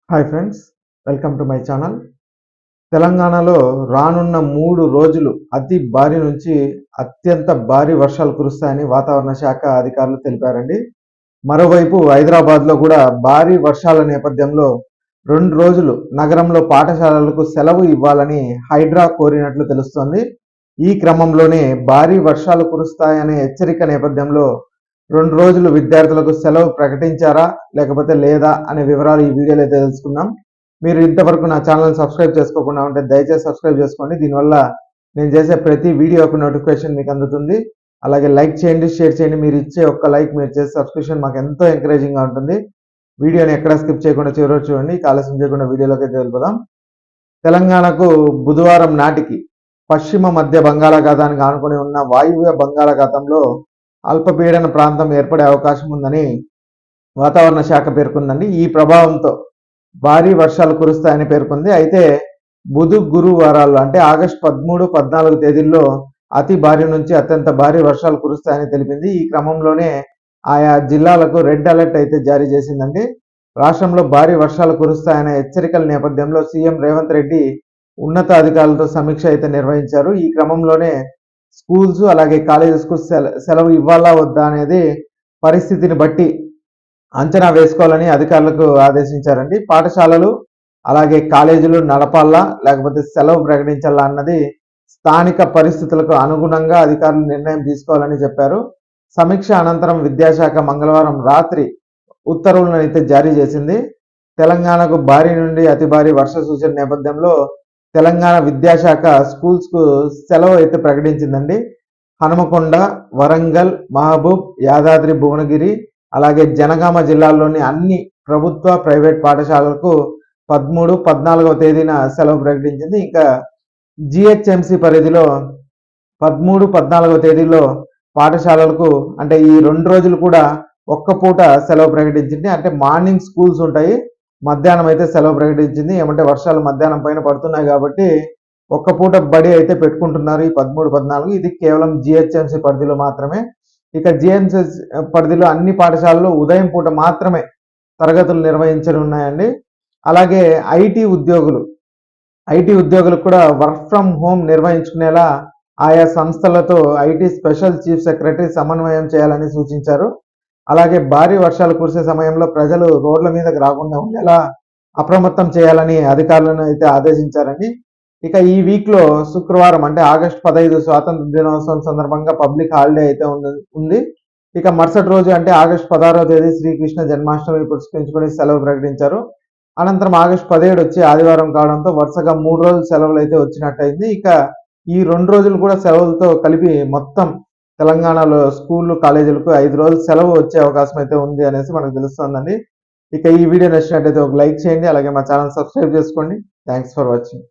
Hi friends, welcome to my channel. తెలంగాణలో రానున్న 3 రోజులు అతి భారీ నుంచి అత్యంత భారీ వర్షాలు కురుస్తాయని వాతావరణ శాఖ అధికారులు తెలిపారండి. మరోవైపు హైదరాబాద్లో కూడా భారీ వర్షాల నేపథ్యంలో 2 రోజులు నగరంలో పాఠశాలలకు సెలవు ఇవ్వాలని హైడ్రా కోరినట్లు తెలుస్తోంది. ఈ క్రమంలోనే భారీ వర్షాలు కురుస్తాయనే హెచ్చరిక నేపథ్యంలో 2 రోజులు విద్యార్థులకు సెలవు ప్రకటించారా లేకపోతే లేదా అనే వివరాలు ఈ వీడియోలో అయితే తెలుసుకుందాం. మీరు ఇంతవరకు నా ఛానల్ సబ్స్క్రైబ్ చేసుకోకుండా ఉంటే దయచేసి సబ్స్క్రైబ్ చేసుకోండి. దీనివల్ల నేను చేసే ప్రతి వీడియోకు నోటిఫికేషన్ మీకు అందుతుంది. అలాగే లైక్ చేయండి, షేర్ చేయండి. మీరు ఇచ్చే ఒక్క లైక్, మీరు చేసే సబ్స్క్రిప్షన్ మాకు ఎంతో ఎంకరేజింగ్గా ఉంటుంది. వీడియోని ఎక్కడ స్కిప్ చేయకుండా చివరి చూడండి. ఆలస్యం చేయకుండా వీడియోలోకి అయితే వెళ్ళిపోదాం. తెలంగాణకు బుధవారం నాటికి పశ్చిమ మధ్య బంగాళాఖాతానికి ఆనుకొని ఉన్న వాయువ్య బంగాళాఖాతంలో అల్పపీడన ప్రాంతం ఏర్పడే అవకాశం ఉందని వాతావరణ శాఖ పేర్కొందండి. ఈ ప్రభావంతో భారీ వర్షాలు కురుస్తాయని పేర్కొంది. అయితే బుధ గురువారాల్లో అంటే ఆగస్టు 13, 14 తేదీల్లో అతి భారీ నుంచి అత్యంత భారీ వర్షాలు కురుస్తాయని తెలిపింది. ఈ క్రమంలోనే ఆయా జిల్లాలకు రెడ్ అలర్ట్ అయితే జారీ చేసిందండి. రాష్ట్రంలో భారీ వర్షాలు కురుస్తాయనే హెచ్చరికల నేపథ్యంలో సీఎం రేవంత్ రెడ్డి ఉన్నత అధికారులతో సమీక్ష అయితే నిర్వహించారు. ఈ క్రమంలోనే స్కూల్స్ అలాగే కాలేజెస్కు సెలవు ఇవ్వాలా వద్దా అనేది పరిస్థితిని బట్టి అంచనా వేసుకోవాలని అధికారులకు ఆదేశించారండి. పాఠశాలలు అలాగే కాలేజీలు నడపాలా లేకపోతే సెలవు ప్రకటించాలా అన్నది స్థానిక పరిస్థితులకు అనుగుణంగా అధికారులు నిర్ణయం తీసుకోవాలని చెప్పారు. సమీక్ష అనంతరం విద్యాశాఖ మంగళవారం రాత్రి ఉత్తర్వులను అయితే జారీ చేసింది. తెలంగాణకు భారీ నుండి అతి భారీ వర్ష సూచన నేపథ్యంలో తెలంగాణ విద్యాశాఖ స్కూల్స్కు సెలవు అయితే ప్రకటించిందండి. హనుమకొండ, వరంగల్, మహబూబ్, యాదాద్రి భువనగిరి అలాగే జనగామ జిల్లాల్లోని అన్ని ప్రభుత్వ ప్రైవేట్ పాఠశాలలకు 13, 14వ తేదీన సెలవు ప్రకటించింది. ఇంకా జిహెచ్ఎంసి పరిధిలో 13, 14వ తేదీలో పాఠశాలలకు అంటే ఈ 2 రోజులు కూడా ఒక్క పూట సెలవు ప్రకటించింది. అంటే మార్నింగ్ స్కూల్స్ ఉంటాయి, మధ్యాహ్నం అయితే సెలవు ప్రకటించింది. ఏమంటే వర్షాలు మధ్యాహ్నం పైన పడుతున్నాయి కాబట్టి ఒక్క పూట బడి అయితే పెట్టుకుంటున్నారు ఈ 13, 14. ఇది కేవలం జిహెచ్ఎంసి పరిధిలో మాత్రమే. ఇక జిహెచ్ఎంసి పరిధిలో అన్ని పాఠశాలలు ఉదయం పూట మాత్రమే తరగతులు నిర్వహించనున్నాయండి. అలాగే ఐటీ ఉద్యోగులకు కూడా వర్క్ ఫ్రమ్ హోమ్ నిర్వహించుకునేలా ఆయా సంస్థలతో ఐటీ స్పెషల్ చీఫ్ సెక్రటరీ సమన్వయం చేయాలని సూచించారు. అలాగే భారీ వర్షాలు కురిసే సమయంలో ప్రజలు రోడ్ల మీదకి రాకుండా ఉండేలా అప్రమత్తం చేయాలని అధికారులను అయితే ఆదేశించారండి. ఇక ఈ వీక్లో శుక్రవారం అంటే ఆగస్టు 15 స్వాతంత్ర దినోత్సవం సందర్భంగా పబ్లిక్ హాలిడే అయితే ఉంది. ఇక మరుసటి రోజు అంటే ఆగస్టు 16వ తేదీ శ్రీకృష్ణ జన్మాష్టమి పురస్కరించుకొని సెలవు ప్రకటించారు. అనంతరం ఆగస్టు 17 వచ్చి ఆదివారం కావడంతో వరుసగా 3 రోజులు సెలవులు అయితే వచ్చినట్టయింది. ఇక ఈ 2 రోజులు కూడా సెలవులతో కలిపి మొత్తం తెలంగాణలో స్కూళ్ళు కాలేజీలకు 5 రోజులు సెలవు వచ్చే అవకాశం అయితే ఉంది అనేసి మనకు తెలుస్తుందండి. ఇక ఈ వీడియో నచ్చినట్టయితే ఒక లైక్ చేయండి, అలాగే మా ఛానల్ సబ్స్క్రైబ్ చేసుకోండి. Thanks for watching.